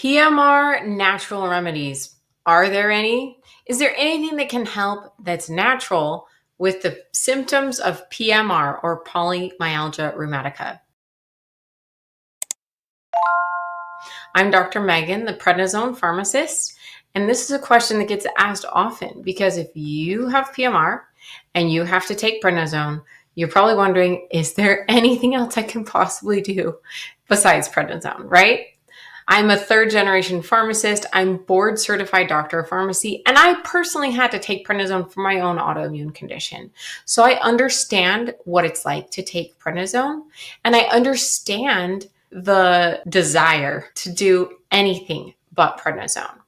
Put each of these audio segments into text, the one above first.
PMR natural remedies. Are there any? Is there anything that can help that's natural with the symptoms of PMR or polymyalgia rheumatica? I'm Dr. Megan, the Prednisone Pharmacist, and this is a question that gets asked often because if you have PMR and you have to take prednisone, you're probably wondering, is there anything else I can possibly do besides prednisone, right? I'm a third-generation pharmacist. I'm board certified doctor of pharmacy, and I personally had to take prednisone for my own autoimmune condition. So I understand what it's like to take prednisone, and I understand the desire to do anything but prednisone.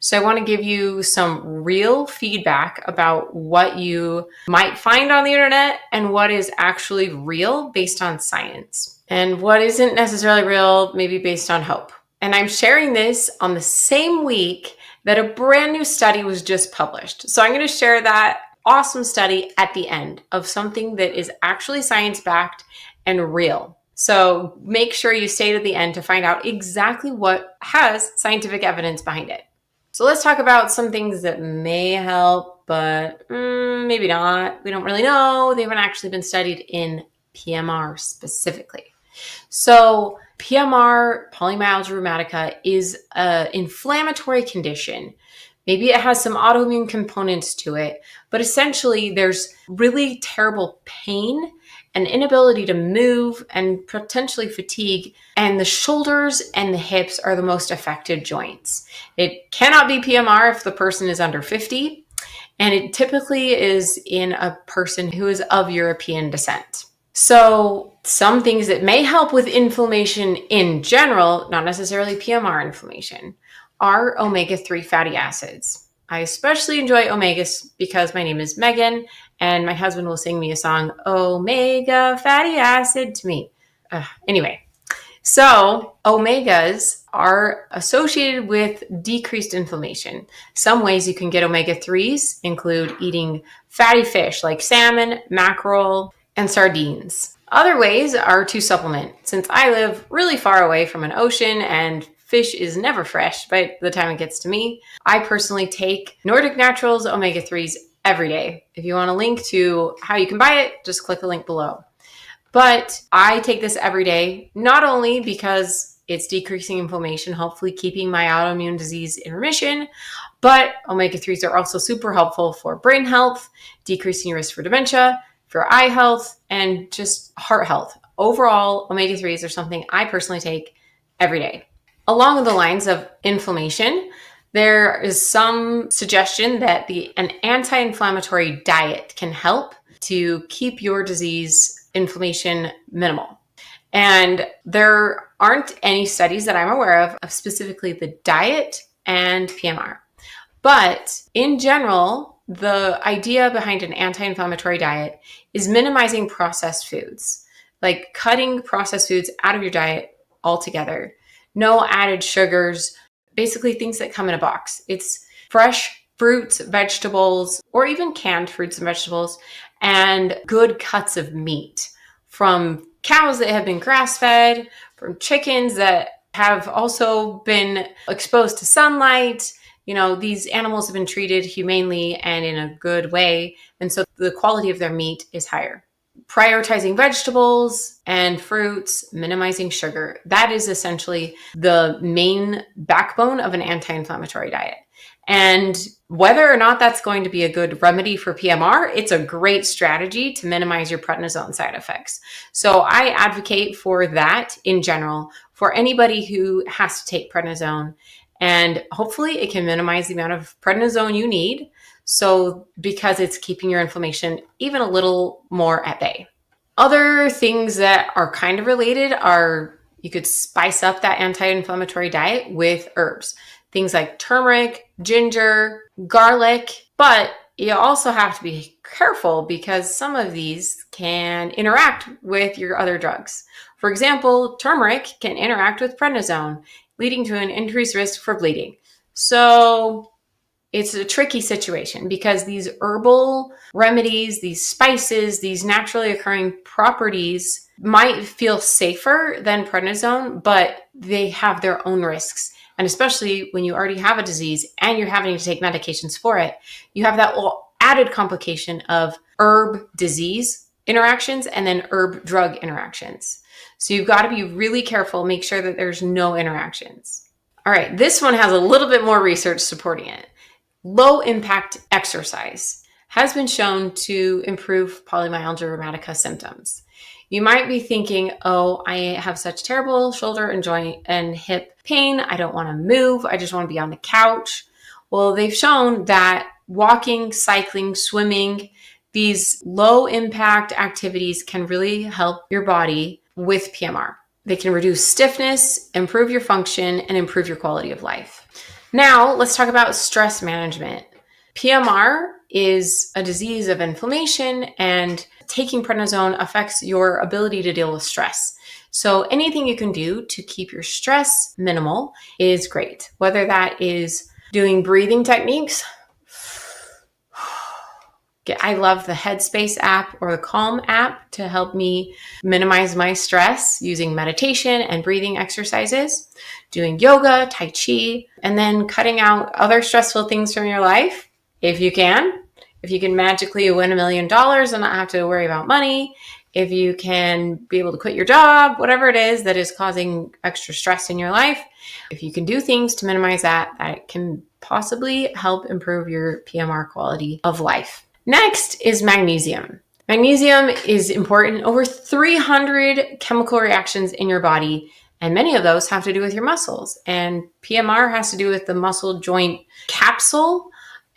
So I want to give you some real feedback about what you might find on the internet and what is actually real based on science, and what isn't necessarily real, maybe based on hope. And I'm sharing this on the same week that a brand new study was just published. So I'm going to share that awesome study at the end of something that is actually science-backed and real. So make sure you stay to the end to find out exactly what has scientific evidence behind it. So let's talk about some things that may help, but maybe not. We don't really know. They haven't actually been studied in PMR specifically. So PMR, polymyalgia rheumatica, is an inflammatory condition. Maybe it has some autoimmune components to it, but essentially there's really terrible pain and inability to move and potentially fatigue. And the shoulders and the hips are the most affected joints. It cannot be PMR if the person is under 50, and it typically is in a person who is of European descent. So some things that may help with inflammation in general, not necessarily PMR inflammation, are omega-3 fatty acids. I especially enjoy omegas because my name is Megan and my husband will sing me a song, Omega Fatty Acid, to me. Anyway, so omegas are associated with decreased inflammation. Some ways you can get omega-3s include eating fatty fish like salmon, mackerel, and sardines. Other ways are to supplement. Since I live really far away from an ocean and fish is never fresh by the time it gets to me, I personally take Nordic Naturals omega-3s every day. If you want a link to how you can buy it, just click the link below. But I take this every day, not only because it's decreasing inflammation, hopefully keeping my autoimmune disease in remission, but omega-3s are also super helpful for brain health, decreasing your risk for dementia, for eye health, and just heart health. Overall, omega-3s are something I personally take every day. Along the lines of inflammation, there is some suggestion that an anti-inflammatory diet can help to keep your disease inflammation minimal. And there aren't any studies that I'm aware of specifically the diet and PMR. But in general, the idea behind an anti-inflammatory diet is minimizing processed foods, like cutting processed foods out of your diet altogether. No added sugars, basically things that come in a box. It's fresh fruits, vegetables, or even canned fruits and vegetables, and good cuts of meat from cows that have been grass-fed, from chickens that have also been exposed to sunlight. You know, these animals have been treated humanely and in a good way, and so the quality of their meat is higher. Prioritizing vegetables and fruits, minimizing sugar. That is essentially the main backbone of an anti-inflammatory diet. And whether or not that's going to be a good remedy for PMR, it's a great strategy to minimize your prednisone side effects. So I advocate for that in general for anybody who has to take prednisone. And hopefully it can minimize the amount of prednisone you need. So because it's keeping your inflammation even a little more at bay. Other things that are kind of related are you could spice up that anti-inflammatory diet with herbs. Things like turmeric, ginger, garlic, but you also have to be careful because some of these can interact with your other drugs. For example, turmeric can interact with prednisone, leading to an increased risk for bleeding. So it's a tricky situation because these herbal remedies, these spices, these naturally occurring properties might feel safer than prednisone, but they have their own risks. And especially when you already have a disease and you're having to take medications for it, you have that added complication of herb disease interactions and then herb drug interactions. So you've got to be really careful, make sure that there's no interactions. All right, this one has a little bit more research supporting it. Low impact exercise has been shown to improve polymyalgia rheumatica symptoms. You might be thinking, oh, I have such terrible shoulder and joint and hip pain. I don't want to move. I just want to be on the couch. Well, they've shown that walking, cycling, swimming, these low impact activities can really help your body with PMR. They can reduce stiffness, improve your function, and improve your quality of life. Now, let's talk about stress management. PMR is a disease of inflammation, and taking prednisone affects your ability to deal with stress. So anything you can do to keep your stress minimal is great, whether that is doing breathing techniques. I love the Headspace app or the Calm app to help me minimize my stress using meditation and breathing exercises, doing yoga, Tai Chi, and then cutting out other stressful things from your life if you can. If you can magically win $1 million and not have to worry about money, if you can be able to quit your job, whatever it is that is causing extra stress in your life, if you can do things to minimize that, that can possibly help improve your PMR quality of life. Next is magnesium. Magnesium is important in over 300 chemical reactions in your body, and many of those have to do with your muscles. And PMR has to do with the muscle joint capsule,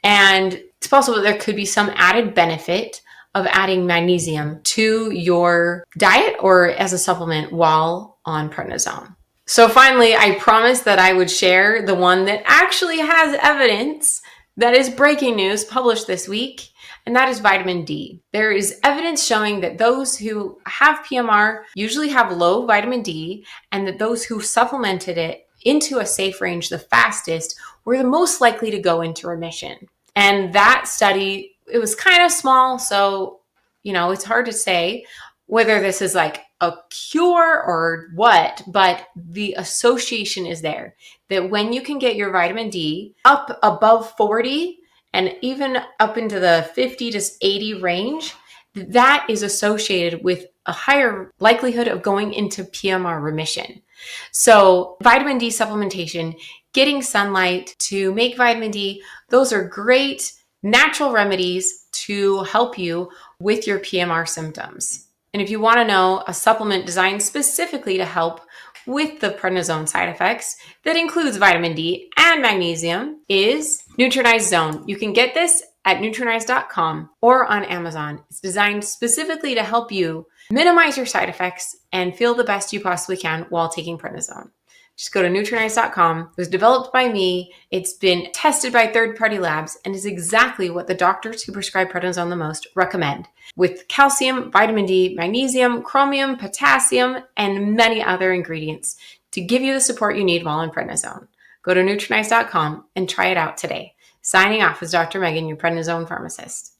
and it's possible that there could be some added benefit of adding magnesium to your diet or as a supplement while on prednisone. So finally, I promised that I would share the one that actually has evidence that is breaking news published this week, and that is vitamin D. There is evidence showing that those who have PMR usually have low vitamin D, and that those who supplemented it into a safe range the fastest were the most likely to go into remission. And that study, it was kind of small, so it's hard to say whether this is like a cure or what, but the association is there that when you can get your vitamin D up above 40 and even up into the 50 to 80 range, that is associated with a higher likelihood of going into PMR remission. So vitamin D supplementation, getting sunlight to make vitamin D, those are great natural remedies to help you with your PMR symptoms. And if you want to know a supplement designed specifically to help with the prednisone side effects that includes vitamin D and magnesium is Nutrinize Zone. You can get this at nutrinize.com or on Amazon. It's designed specifically to help you minimize your side effects and feel the best you possibly can while taking prednisone. Just go to nutrinize.com. It was developed by me. It's been tested by third-party labs and is exactly what the doctors who prescribe prednisone the most recommend, with calcium, vitamin D, magnesium, chromium, potassium, and many other ingredients to give you the support you need while on prednisone. Go to nutrinize.com and try it out today. Signing off is Dr. Megan, your prednisone pharmacist.